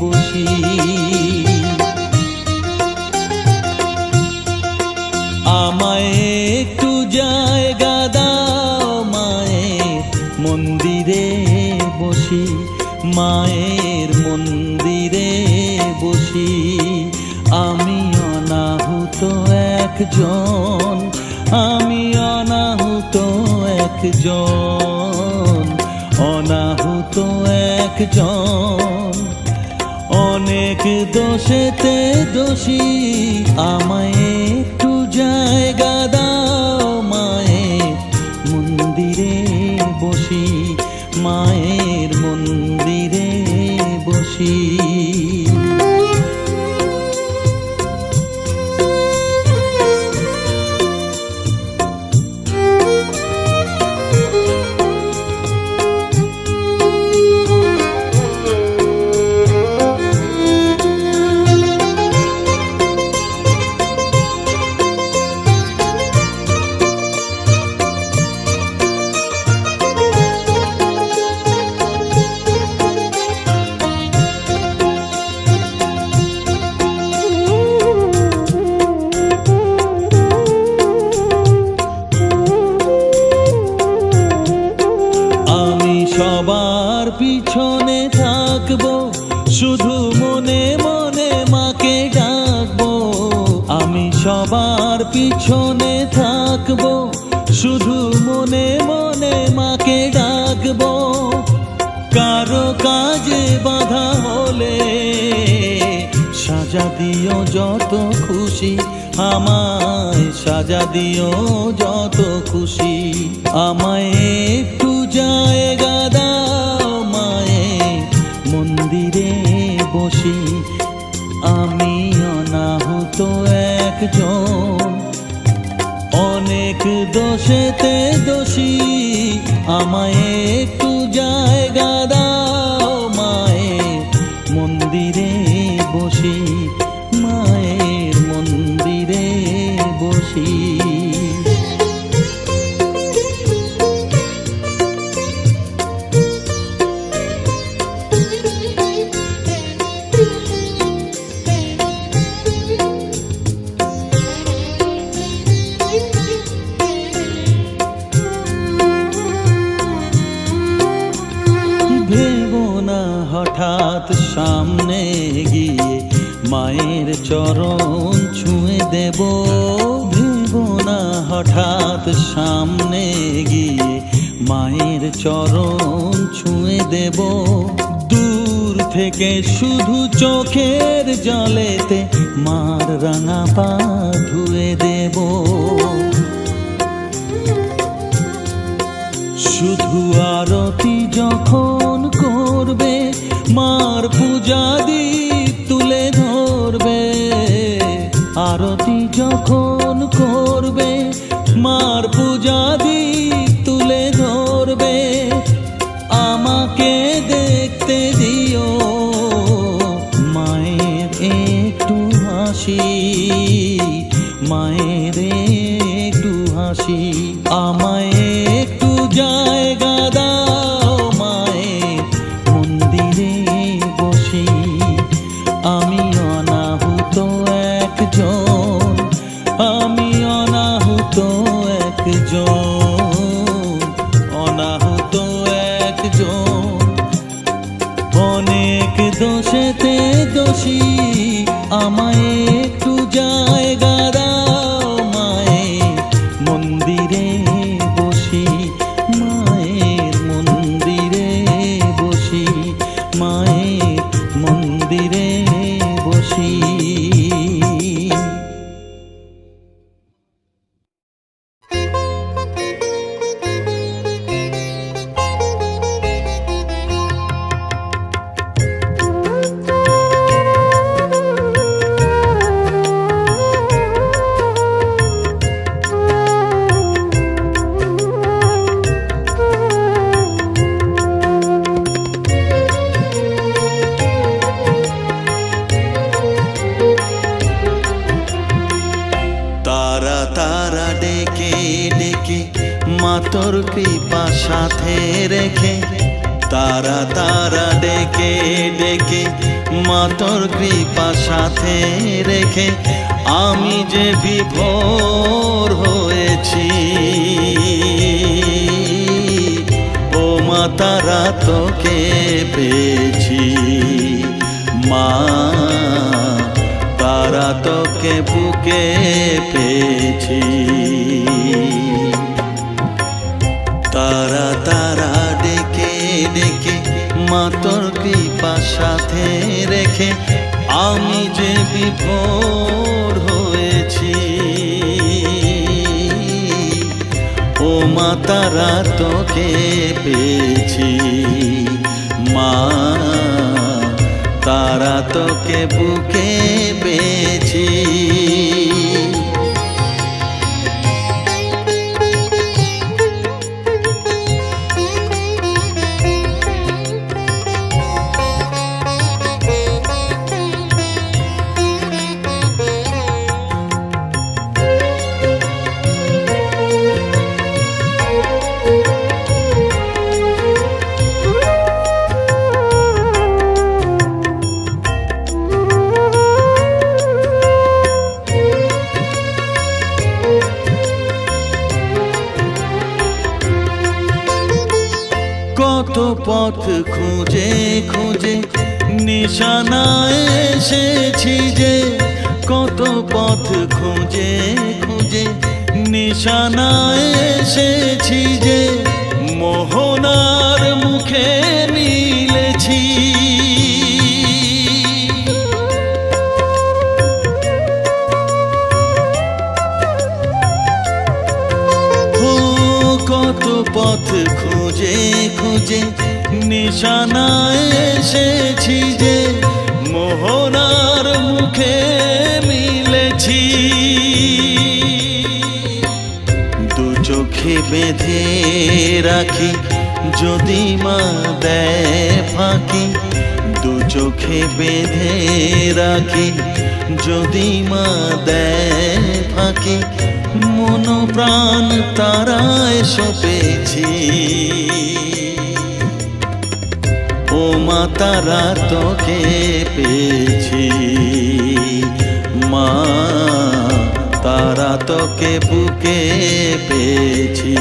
বসি। আমায় একটু জায়গা দাও মায়ের মন্দিরে বসি, মায়ের মন্দিরে বসি। আমি অনাহুত একজন, আমি অনাহুত একজন, অনাহুত একজন। অনেক দোষেতে দোষী, আমায় একটু জায়গা দাও মায়ের মন্দিরে বসি, মায়ের মন্দিরে বসি। সবার পিছনে থাকবো, শুধু মনে মনে মাকে ডাকবো। আমি সবার পিছনে থাকবো, শুধু মনে মনে মাকে ডাকবো। কারো কাজে বাধা হলে সাজা দিও যত খুশি, আমায় সাজা দিও যত খুশি। আমায় একটু জায়গা দাও মায়ের মন্দিরে বসি, আমি অনাহুত একজন। অনেক দোষেতে দোষী, আমায় একটু জায়গা দাও মায়ের মন্দিরে বসি, মায়ের মন্দিরে বসি। হঠাৎ সামনে গিয়ে মায়ের চরণ ছুঁয়ে দেব, ভেবো না হঠাৎ সামনে গিয়ে মায়ের চরণ ছুঁয়ে দেব। দূর থেকে শুধু চোখের জলেতে মার রাঙা পা ধুয়ে দেব। শুধু আরতি যখন করবে, মার পূজা দীপ তুলে ধরবে। আরতি যখন করবে, মার পূজা দীপ তুলে ধরবে। আমাকে দেখতে দিও মায়ের একটু হাসি, মায়ের একটু হাসি। আমায় একটু জায়গা দাও মায়ের মন্দিরে বসি, আমি অনাহুত একজন, আমি অনাহুত একজন, অনাহুত একজন। অনেক দোষেতে দোষী, আমায় একটু জায়গা দাও মায়ের মন্দিরে বসি, মায়ের মন্দিরে বসি, মায়ের মন্দিরে বসি। তোর কৃপা সাথে রেখে, তারা তারা ডেকে ডেকে মা তোর কৃপা সাথে রেখে আমি যে বিভোর হয়েছি। ও মা তারা তোকে পেয়েছি, মা তারা তোকে বুকে পেয়েছি। তারা তারা ডেকে ডেকে মা তোর কৃপা সাথে রেখে আমি যে বিভোর হয়েছি। ও মা তারা তোকে পেয়েছি, মা তারা তোকে বুকে পেয়েছি। কত পথ খুঁজে খুঁজে নিশানায় এসেছি যে, কত পথ খুঁজে খুঁজে নিশানায় এসেছি যে, মোহনার মুখে মিলেছি। কত পথ খুঁজে খুঁজে নিশানায় এসেছি যে, মোহনার মুখে মিলেছি। দু চোখে বেঁধে রাখি যদি মা দেয় ফাঁকি, দু চোখে বেঁধে রাখি যদি মা দেয় ফাঁকি, মন প্রাণ তারায় সপেছি। ও মা তারা তোকে পেয়েছি, মা তারা তোকে বুকে পেয়েছি।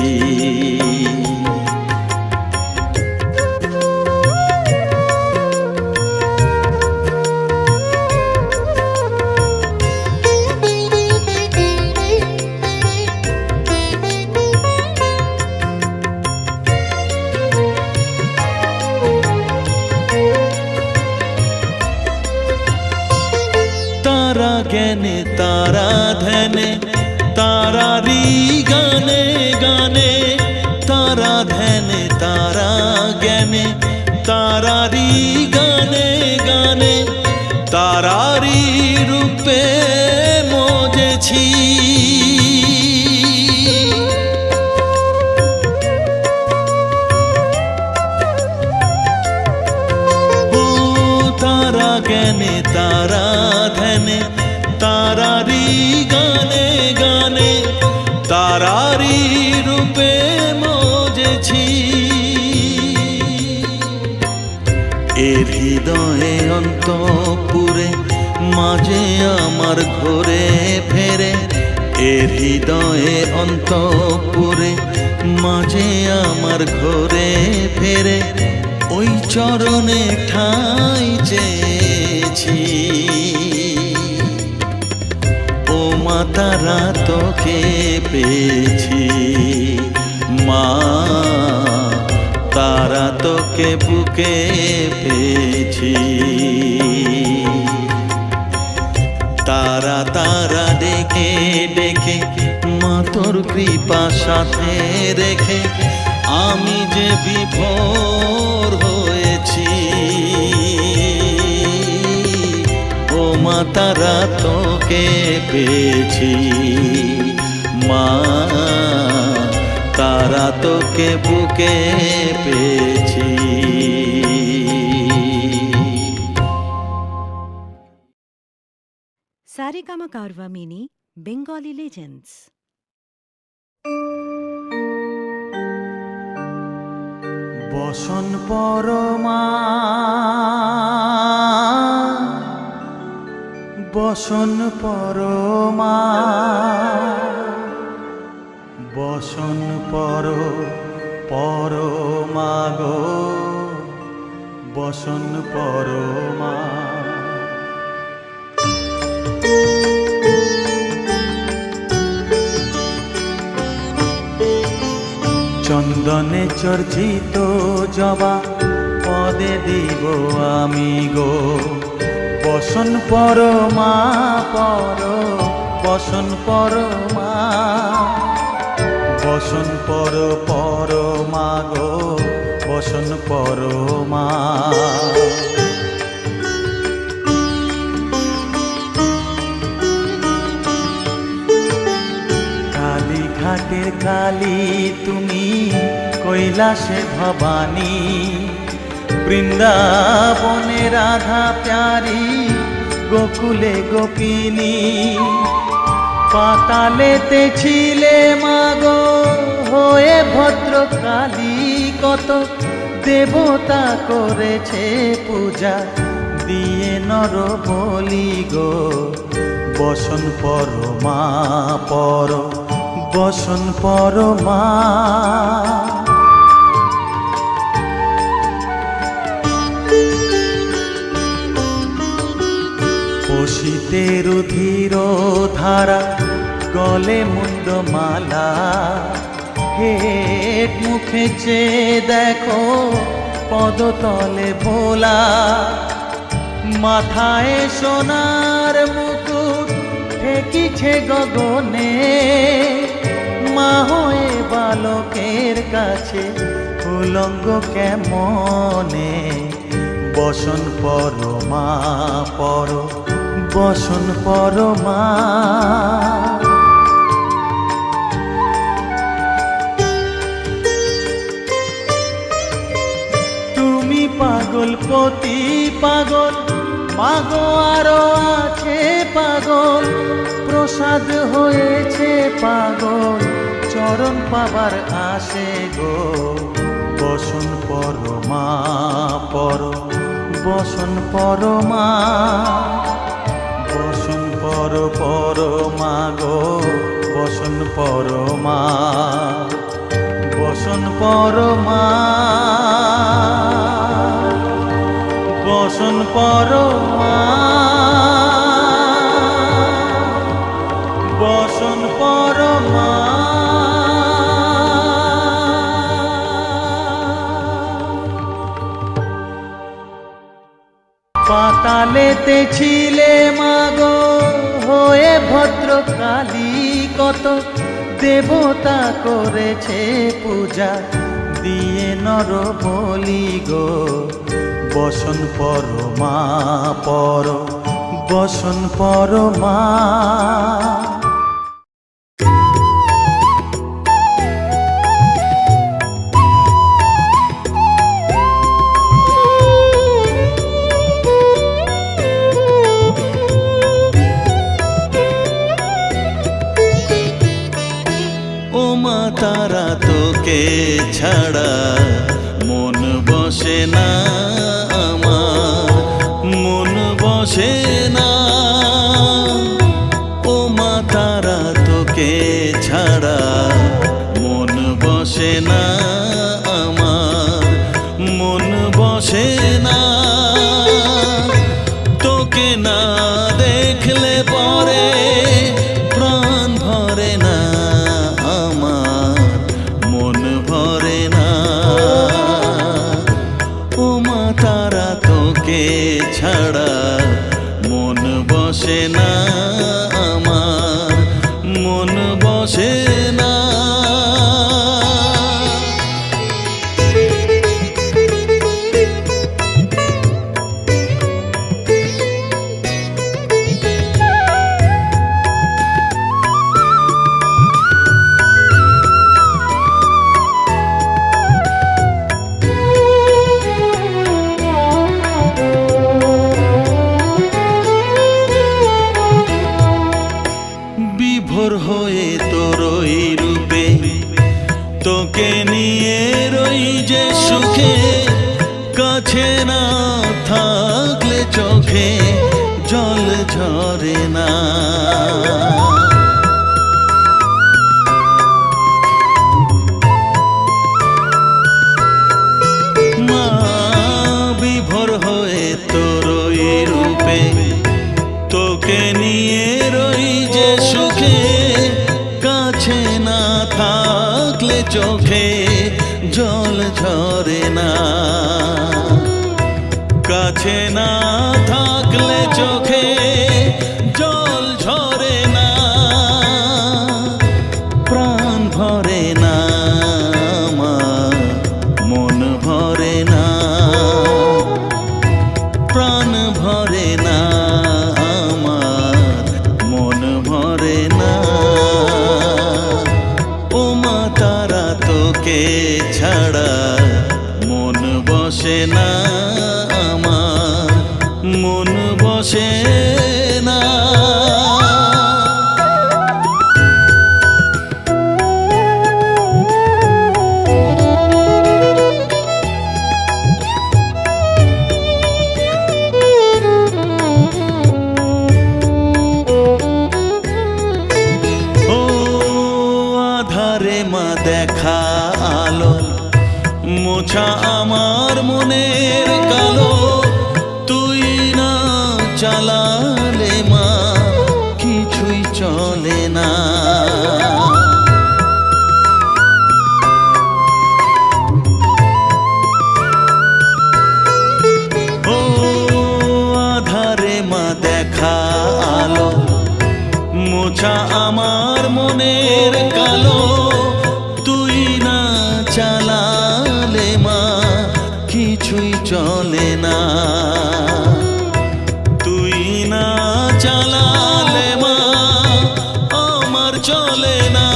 তারা জ্ঞানে তারা ধ্যানে তারারি গানে গানে, তারা ধ্যানে তারা জ্ঞানে তারারি গানে গানে, তারারি রূপে মজেছি। ও তারা জ্ঞানে তারা ধ্যানে তারারি গানে গানে, তারারি রূপে মজেছি। এর হৃদয়ে অন্তপুরে মাঝে আমার ঘরে ফেরে, এর হৃদয়ে অন্তপুরে মাঝে আমার ঘরে ফেরে, ওই চরণে ঠাঁই চেয়েছি। ও মা তারা তোকে পেয়েছি, মা তারা তোকে বুকে পেয়েছি। তারা তারা ডেকে ডেকে মা তোর কৃপা সাথে রেখে আমি যে বিভোর হয়েছি। ও মা তারা তোকে পেয়েছি, মা তারা তোকে বুকে পেয়েছি। Saregama Carvaan mini Bengali legends. বসন পরমা বসন পরমা বসন পরমা গো বসন পরমা। চন্দনে চর্চিত জবা পদে দিব আমি গো বসন পরমা বসন পরমা বসন পরমা গো বসন পরমা। কালীঘাটের কালী তুমি কৈলাসে ভবানী বৃন্দাবনে রাধা প্যারি গোকুলে গোপিনী পাতালেতে ছিলে মাগো হয়ে ভদ্রকালী কত দেবতা করেছে পূজা দিয়ে নর বলি গো বসন পরমা বসন পরমা। পশিতে রুধির ধারা গলে মুন্ডমালা হেট মুখে চেয়ে দেখো পদতলে ভোলা মাথায় সোনার মুকুট ঠেকিছে গগনে মা হয়ে বালকের কাছে উলঙ্গ কেমনে বসন পরমা বসন পরমা। তুমি পাগল পতি পাগল মাগো আরো আছে পাগল প্রসাদ হয়েছে পাগল চরণ পাবার আসে গো বসন পরমা বসন পরমা বসন পরমা গো বসন পরমা বসন পরমা বসন পরমা বসন পরমা। পাতালেতে ছিলে মাগো হয়ে ভদ্রকালী কত দেবতা করেছে পূজা দিয়ে নর বলি গো বসন পরমা বসন পরমা। ও মা তারা তোকে ছাড়া মন বসে না আমার মন বসে না। ও মা তারা তোকে ছাড়া মন বসে না আমার মন বসে না। তোকে না দেখলে পরে প্রাণ ভরে না আমার মন ভরে না। ও মা তারা তোকে ছাড়া মন বসে না আমার মন বসে না। চোখে জল ঝরে না। মা বিভোর হয়ে তোর ওই রূপে, তোকে নিয়ে রই যে সুখে, কাছে না থাকলে চোখে জল ঝরে না। কাছে না থাকলে চোখে জল ঝরে না, প্রাণ ভরে না আমার, মন ভরে না, প্রাণ ভরে না আমার, মন ভরে না। ও মা তারা তোকে ছাড়া মন বসে না আমার, মন বসে না। ও আধারে মা দেখা আলো, মোছা আমার মনের কালো, তুই না চালালে মা কিছুই চলে না। ও আধারে মা দেখা আলো, মোছা আমার মনের কালো, তুই না চালালে মা কিছুই চলে না। তুই না চালালে মা আমার চলে না,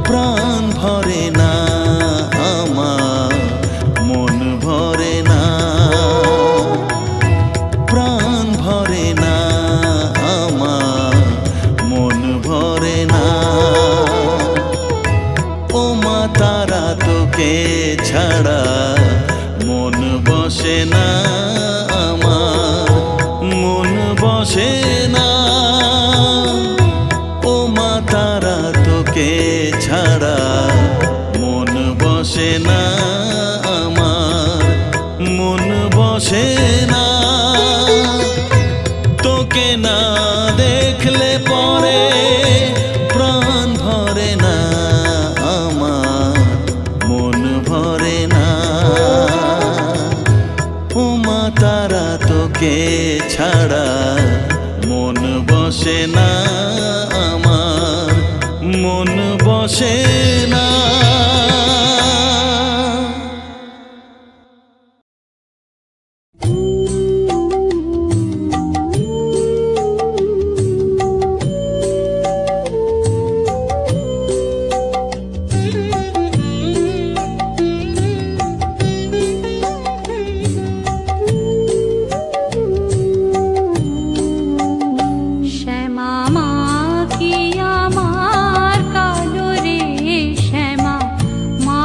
প্রাণ ভরে না আমার, মন ভরে না, প্রাণ ভরে না আমার, মন ভরে না। ও মা তারা তোকে ছাড়া মন বসে না আমার, মন বসে না। ও মা তারা তোকে ছাড়া মন বসে না আমার, মন বসে না। তোকে না দেখলে পরে প্রাণ ভরে না আমার, মন ভরে না। ও মা তারা তোকে ছাড়া মন বসে না আমার, মন বসে না। শ্যামা মা কি আমার কালো রে, শ্যামা মা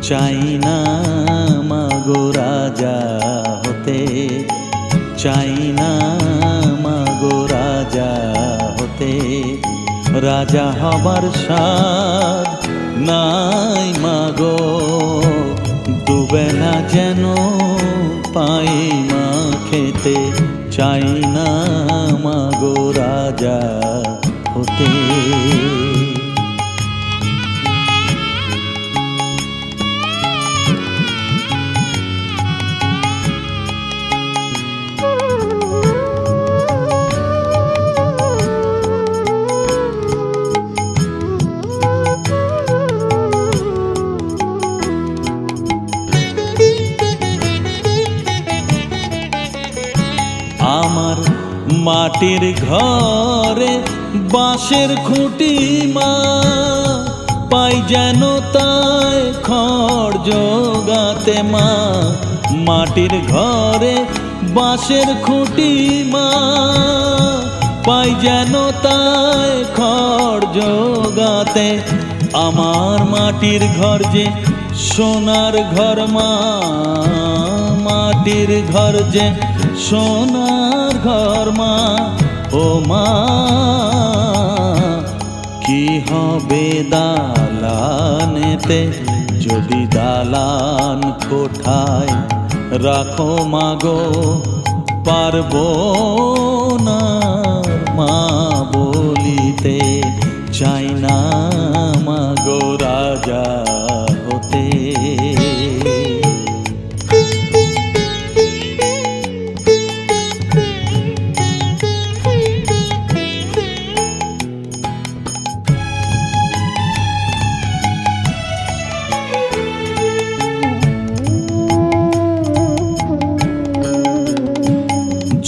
চাই না মাগো রাজা হতে, চাই না মাগো রাজা হতে, রাজা হবার স্বাদ নাই মাগো, দুবেলা যেন পাই মা খেতে, চাই না মাগো রাজা হতে। আমার মাটির ঘরে বাঁশের খুঁটি মা, পাই যেন তাই খড় জোগাতে মা, মাটির ঘরে বাঁশের খুঁটি মা, পাই যেন তাই খড় জোগাতে, আমার মাটির ঘর যে সোনার ঘর মা, মাটির ঘর যে সোনার ঘর মা, ও মা কি হবে দালানেতে, যদি দালান কোঠায় রাখো মাগো, পারবো না মা বলিতে, চাই না মাগো রাজা হতে।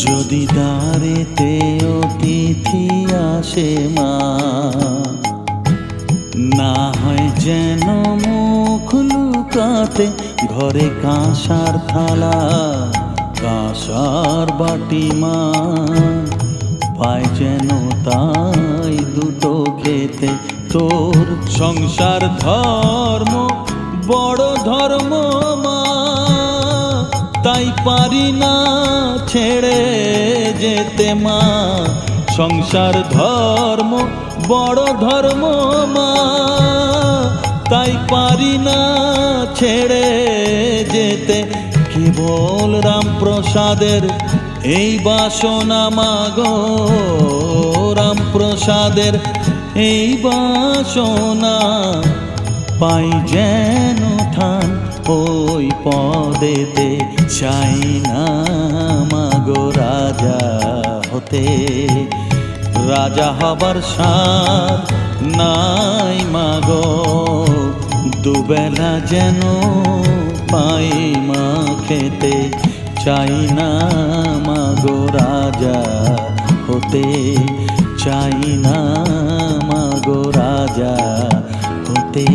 যদি দ্বারেতে অতিথি আসে মা, না হয় যেন মুখ লুকাতে, ঘরে কাঁসার থালা কাঁসার বাটি মা, পায় যেন তাই দুটো খেতে, তোর সংসার ধর্ম বড় ধর্ম মা, তাই পারি না ছেড়ে যেতে মা, সংসার ধর্ম বড় ধর্ম মা, তাই পারি না ছেড়ে যেতে, কেবল রামপ্রসাদের এই বাসনা মাগো, রামপ্রসাদের এই বাসনা, পাই যেন ঠান ওই পদেতে, চাই না মাগো রাজা হতে, রাজা হবার স্বাদ নাই মাগো, দুবেলা যেন পাই মা খেতে, চাই না মাগো রাজা হতে, চাই না মাগো রাজা হতে।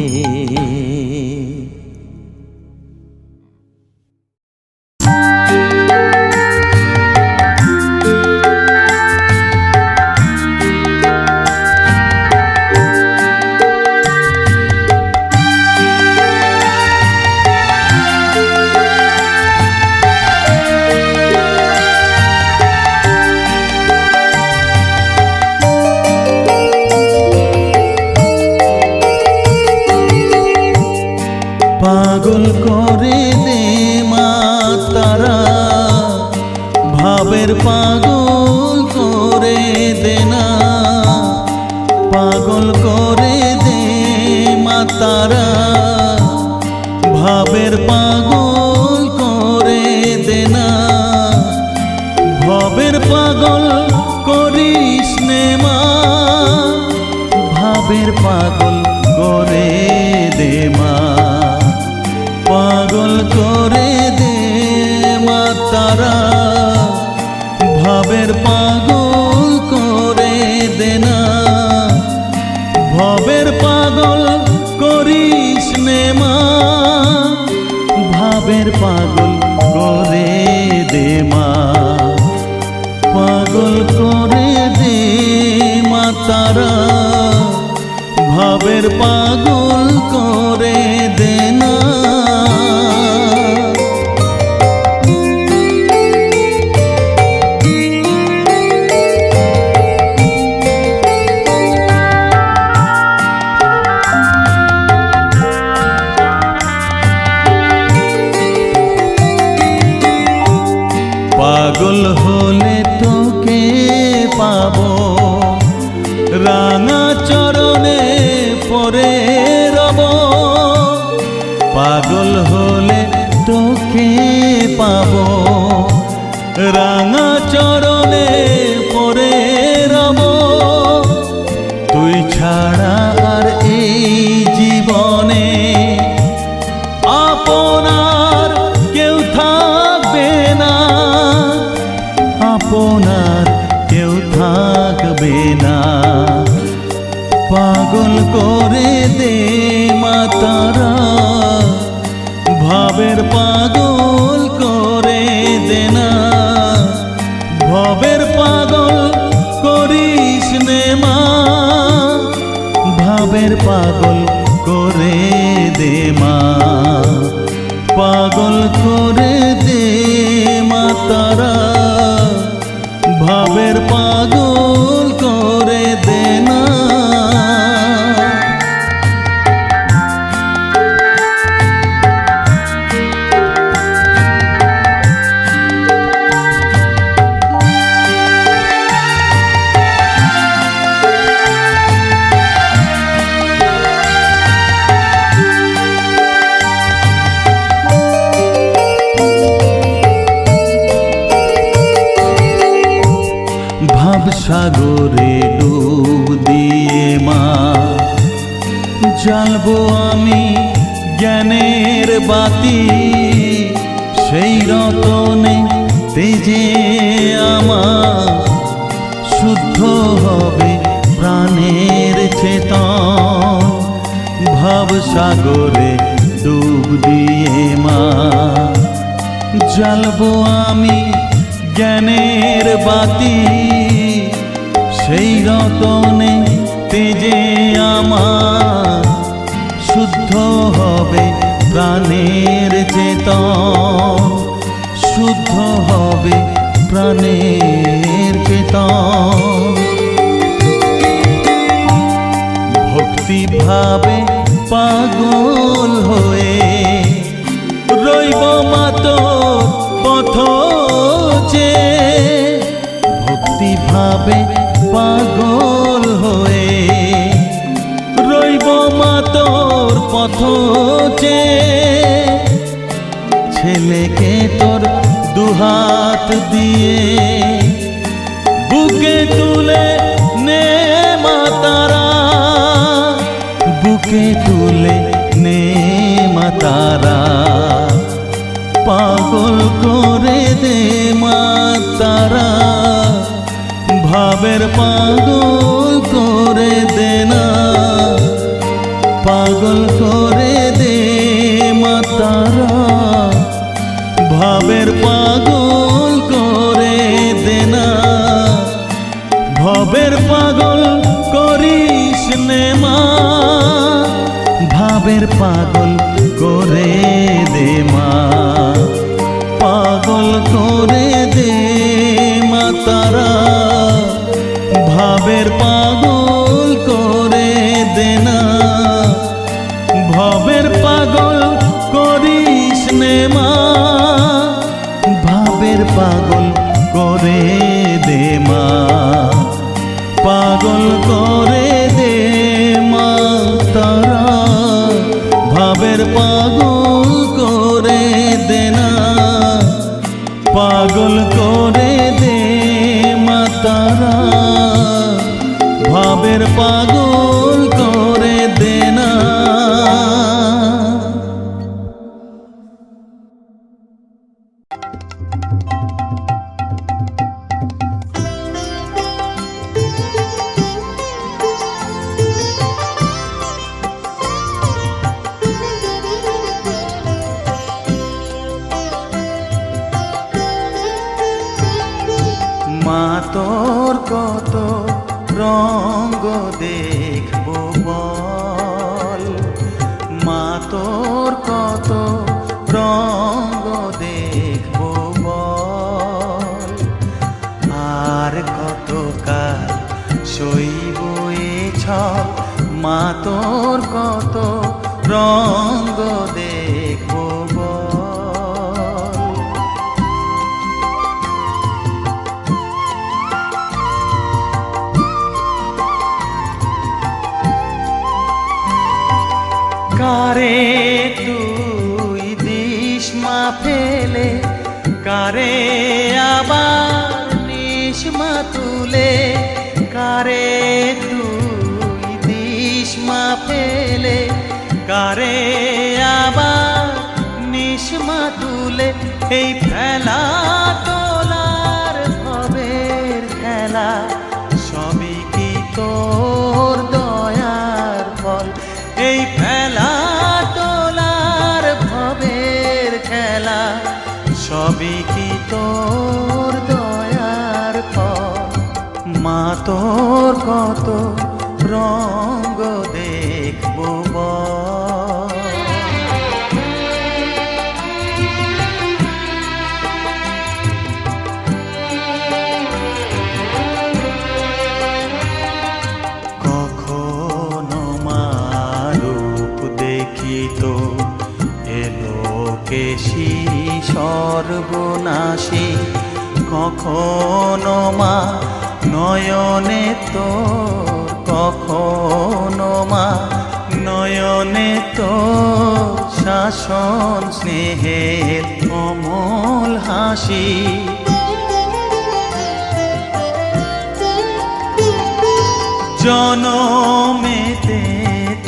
পাগল করে দে মা তারা, ভাবের পাগল করে দে না, পাগল করে দে মা তারা, ভাবের পাগল করে দে না, ভবের পাগল করিস নে মা, ভাবের পাগল করে দে মা, পাগল করে দে মা তারা, ভাবের পাগল করে দে না, ভবের পাগল করিস নে মা, ভাবের পাগল করে দে মা, পাগল করে দে মা তারা, ভাবের পাগল করে দে না। পাগল হলে তোকে পাবো, রাঙা চরণে পরে রব। পাগল হলে তোকে পাবো, রাঙা চরণে পরে রব। তুই ছাড়া আর এই জীবনে আপনার কেউ থাকবে না, আপনার কেউ থাকবে না। পাগল করে দে মা তারা, ভাবের পাগল করে দে না। ভবের পাগল করিস নে মা, ভাবের পাগল করে দে মা। পাগল করে দে মা তারা, ভাবের পাগল করে দে না। সাগরে ডুব দিয়ে মা জ্বালবো আমি জ্ঞানের বাতি। সেই রতনে তেজে আমার শুদ্ধ হবে প্রাণের চেতন। ভাব সাগরে ডুব দিয়ে মা জ্বালবো আমি জ্ঞানের বাতি। সেই রতনে তেজে আমার শুদ্ধ হবে প্রাণের চেতন, শুদ্ধ হবে প্রাণের চেতন। ভক্তি ভাবে পাগল হয়ে রইব মা তোর পথ চেয়ে। ভক্তি ভাবে পাগল হয়ে রইব মা তোর পথ চেয়ে। ছেলেকে তোর দুহাত দিয়ে বুকে তুলে নে মা তারা, বুকে তুলে নে মা তারা। পাগল করে দে মা তারা, ভাবের পাগল করে দে না। পাগল করে দে মা তারা, ভাবের পাগল করে দে না। ভবের পাগল করিস নে মা, ভাবের পাগল করে দে মা। পাগল করে দে মা তারা, ভাবের পাগল করে দে না। ভবের পাগল করিস নে মা, ভাবের পাগল করে দে মা। পাগল করে দে মা তারা, ভাবের পাগল করে দে না। পাগল করে দে মা তারা, ভাবের পাগল করে দে না। মা তোর কত রঙ্গ দেখবো বল, মা তোর কত রঙ্গ দেখবো বল। আর কত কাল সইব এ ছল, মা তোর কত রঙ্গ দেখবো বল। ফেলে কারে আবার নিশমা তুলে, কারে তুই দিশমা ফেলে কারে আবার নিশমা তুলে। এই ফেলা তোলার ভবের খেলা সবই কি তোর দয়ার ফল। এই ফেলা তোলার ভবের খেলা সবই কি তোর দয়ার ফল। মা তোর কত রঙ্গ দেখবো বল। কখনো মা রূপ দেখিত এলো কেশি সর্বনাশী, কখনো মা নয়নে তোর, কখনো মা নয়নে তোর শাসন স্নেহের অমল হাসি। জনমেতে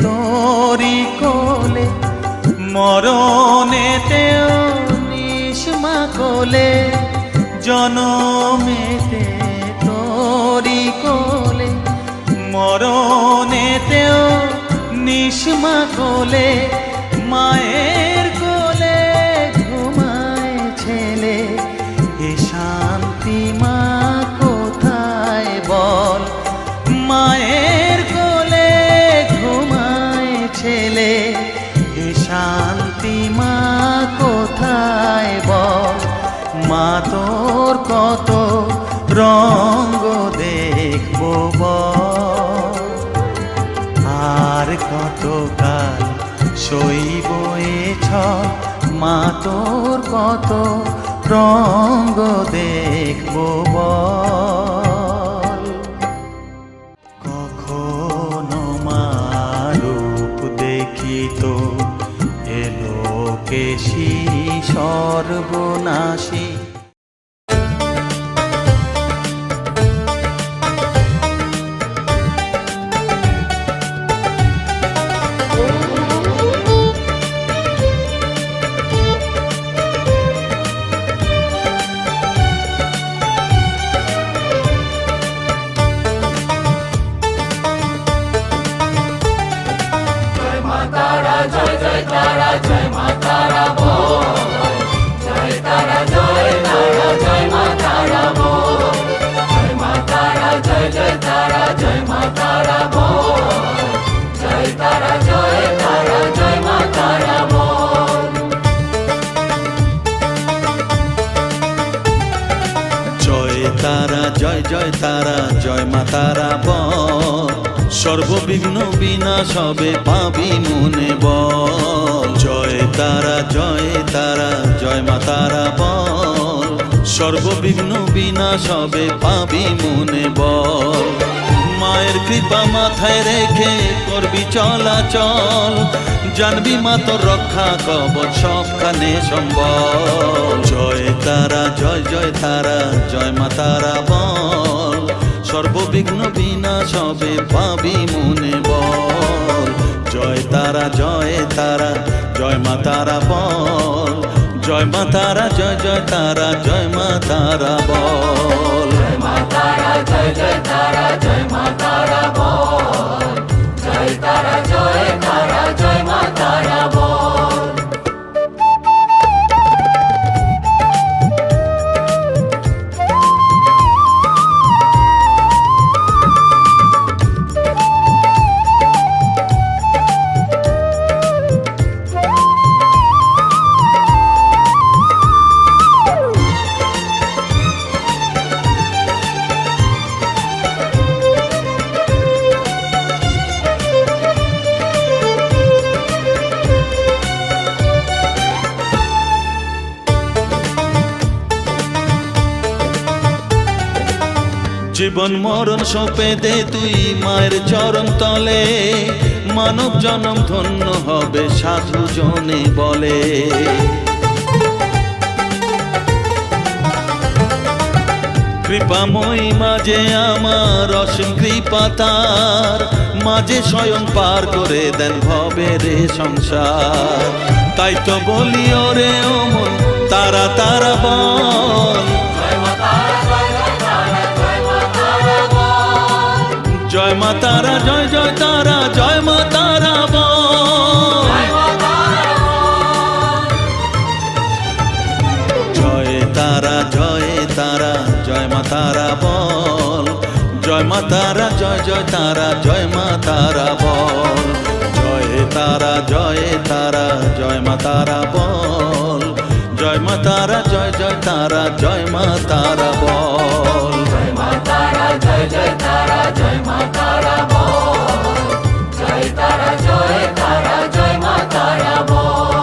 তোরি কোলে, মরণেতেও নিশমা কোলে। জনমেতে তোরি কোলে, মরণেতেও নিশমা কোলে। মায়ের কোলে ঘুমায় ছেলে, এ শান্তি মা কোথায় বল। মায়ের কোলে ঘুমায় ছেলে, এ শান্তি মা কোথায় বল। মা তোর কত রঙ্গ দেখবো বল। আর কতকাল সইব এ ছল, মা তোর কত রঙ্গ দেখবো বল। কখনো মা রূপ দেখিত এলো কেশি সর্বনাশী। জয় জয় তারা জয় মা তারা বল। সর্ববিঘ্ন বিনাশ হবে পাবি মনে বল। জয় তারা জয় তারা জয় মা তারা বল। সর্ববিঘ্ন বিনাশ হবে পাবি মনে বল। মায়ের কৃপা মাথায় রেখে করবি চলাচল, জানবি মা তোর রক্ষা কবচ সবখানে সম্বল। জয় তারা জয় জয় তারা জয় মা তারা বল। সর্ববিঘ্ন বিনাশ হবে পাবি মনে বল। জয় তারা জয় তারা জয় মা তারা বল। জয় মা তারা জয় জয় তারা জয় মা তারা বল। জয় মা তারা জয় জয় তারা জয় মা তারা বল। জয় তারা জয় তারা জয় মা তারা বল। জীবন মরণ সঁপে দে তুই মায়ের চরণ তলে, মানব জনম ধন্য হবে সাধু জনে বলে। কৃপাময়ী মাঝে আমার অসীম কৃপা তার, মাঝে স্বয়ং পার করে দেন ভবের সংসার। তাই তো বলি ওরে ও মন তারা তারা বল, জয় মা তারা জয় জয় তারা জয় মা তারা বল, জয় তারা জয় তারা জয় মা তারা বল, জয় মা তারা জয় জয় তারা জয় মা তারা বল, জয় তারা জয় তারা জয় মা তারা বল, জয় মা তারা জয় জয় তারা জয় মা তারা বল, জয় মা তারা জয় জয় তারা জয় মা তারা বল, জয় তারা জয় তারা জয় মা তারা বল।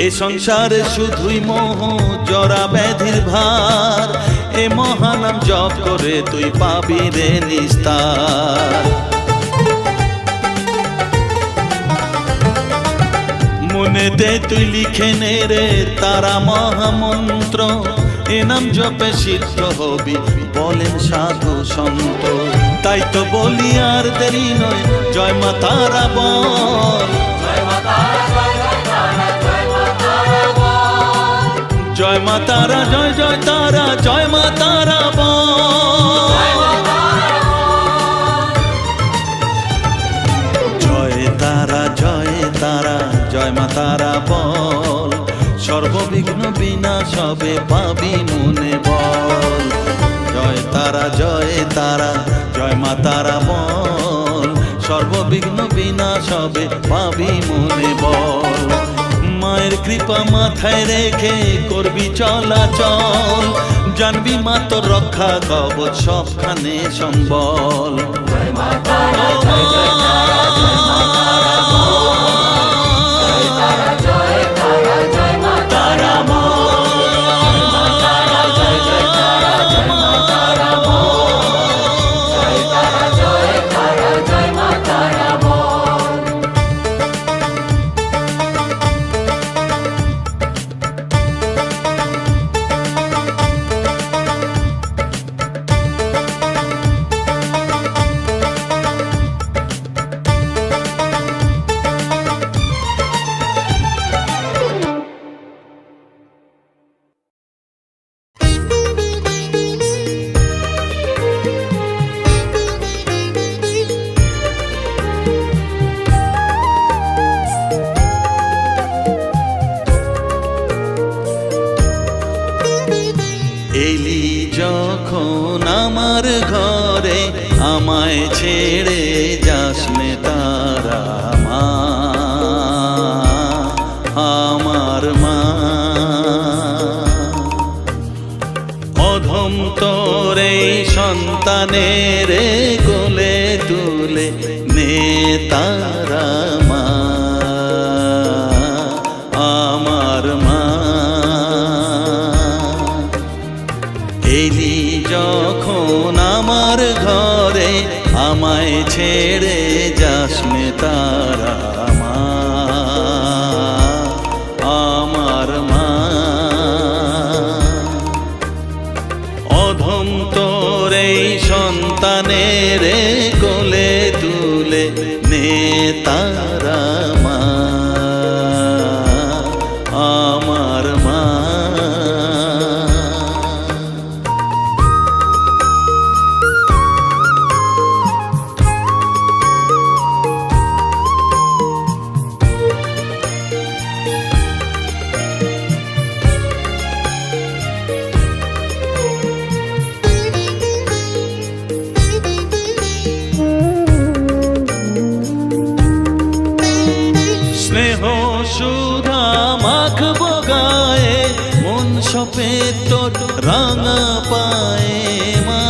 এ সংসারে শুধুই মোহ জরা ব্যাধির ভার, এ মহানাম জপ করে তুই পাবি রে নিস্তার। মনেতে তুই লিখে নে রে তারা মহামন্ত্র, এ নাম জপে সিদ্ধ হবি বলেন সাধু সন্ত। তাই তো বলি আর দেরি নয় জয় মা তারা বল, জয় মা তারা জয় জয় তারা জয় মা তারা বল, জয় তারা জয় তারা জয় মা তারা বল, সর্ববিঘ্ন বিনাশ হবে পাবি মনে বল, জয় তারা জয় তারা জয় মা তারা বল, সর্ববিঘ্ন বিনাশ হবে পাবি মনে বল। মায়ের কৃপা মাথায় রেখে করবি চলাচল, জানবি মা তোর রক্ষা কবচ সবখানে সম্বল, জয় মা তারা জয় জয় তারা জয় মা তারা বল, জয় তারা জয় তারা জয় মা তারা বল, জয় মা তারা জয় জয় তারা জয় মা তারা বল, জয় তারা জয় তারা জয় মা তারা বল। এলি যখন আমার ঘরে আমায় ছেড়ে যাস নে তারা মা, আমার মা। অধম তোর এই সন্তানের কোলে তুলে নে তারা মা, আমার মা। এলি যখন আমার ঘরে আমায় ছেড়ে যাস নে তারা মা, আমার মা। অধম তোর এই সন্তানের কোলে তুলে নে সুধা মাখবো গায়ে মন সপে তোর রাঙা পায়ে মা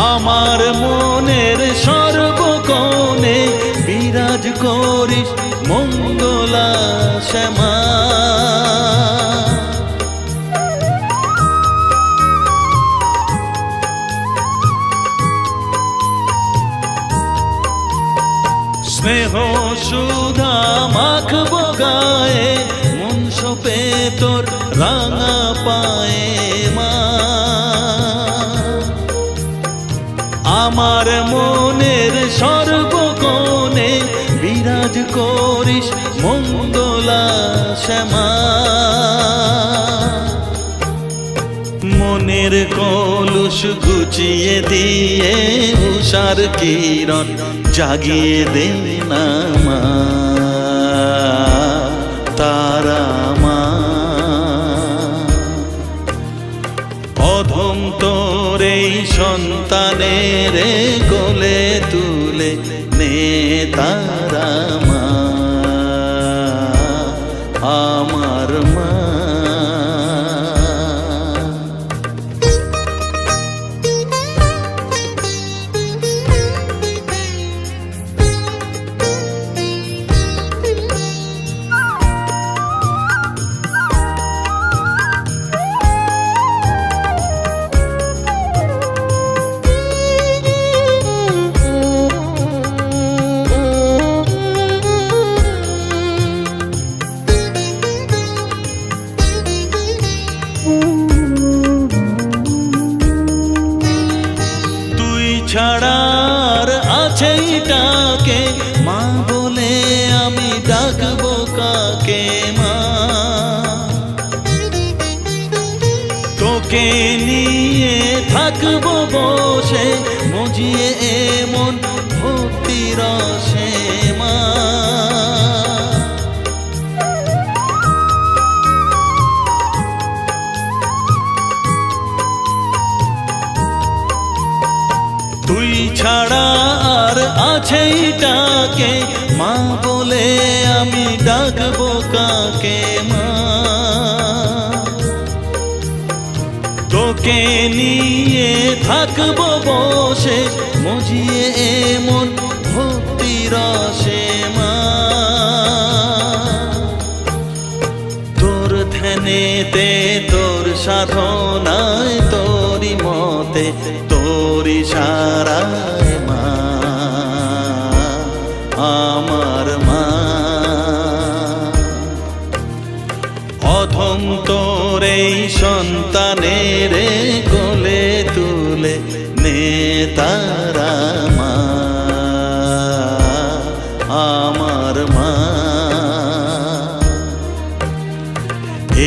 আমার মনের সর্বকোণে বিরাজ করিস মঙ্গলা শ্যামা স্নেহ সুধা মাখবো গায়ে মন সপে তোর রাঙা পায়ে মা আমার মনের সর্বকোণে বিরাজ করিস মঙ্গলা শ্যামা মনের কলুষ ঘুচিয়ে দিয়ে উষার কিরণ জাগিয়ে দে না মা তারা মা অধম তোর এই সন্তানের কোলে তুলে নে তারা মা আমার মা ছাড়ার আছে ডাকে মা বলে আমি ডাকবো কাকে মা তোকে নিয়ে থাকবো বসে মজিয়ে এমন ভক্তি রসে মা তুই ছাড়া আর আছে ডাকে মা বলে আমি ডাকবো কাকে মা তোকে নিয়ে থাকবো বসে মজিয়ে এমন ভক্তি রসে মা তোর ধ্যানেতে তোর সাধনায় তোরি মতে তোরি সারায় মা আমার মা অধম তোর এই সন্তানের কোলে তুলে নে তারা মা আমার মা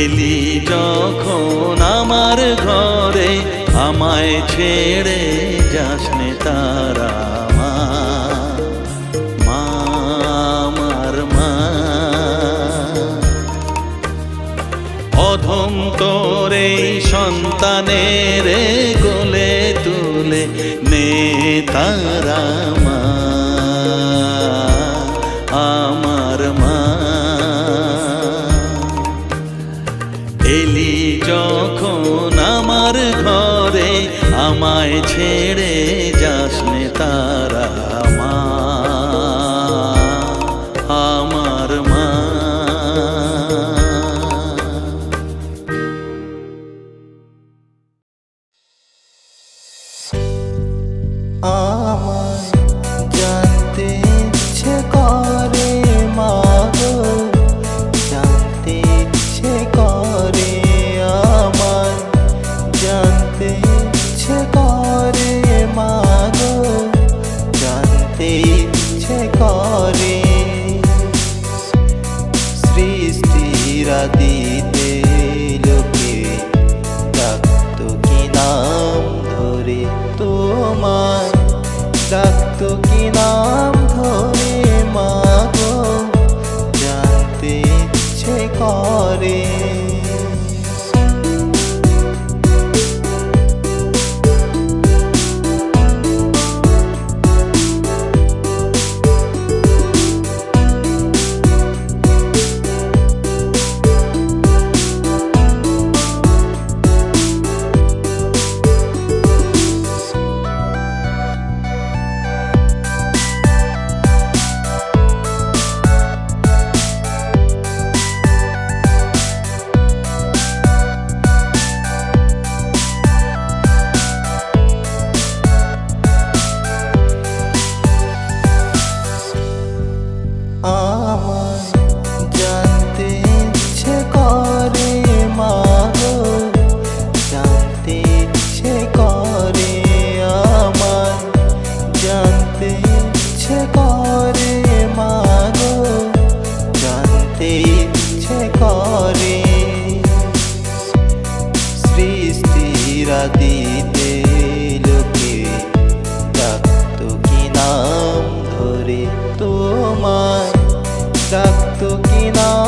এলি যখন আমার ঘরে আমায় ছেড়ে যাস নে তারা মা মা আমার মা অধম তোর এই সন্তানের কোলে তুলে নে তারা মা আমার মা এলি যখন আমার ঘরে আমায় ছেড়ে যাস নে তারা মা আমার মা আমায় জানতে ইচ্ছে করে মা গো জানতে ইচ্ছে করে আমায় জানতে ইচ্ছে করে মা গো জানতে ইচ্ছে করে সৃষ্টিরা দিতে লোকে ডাকতো কি নাম ধরে তোমায় ডাকতো কি নাম ধরে মা গো জানতে ইচ্ছে করে তোমায় ডাকতো কি নাম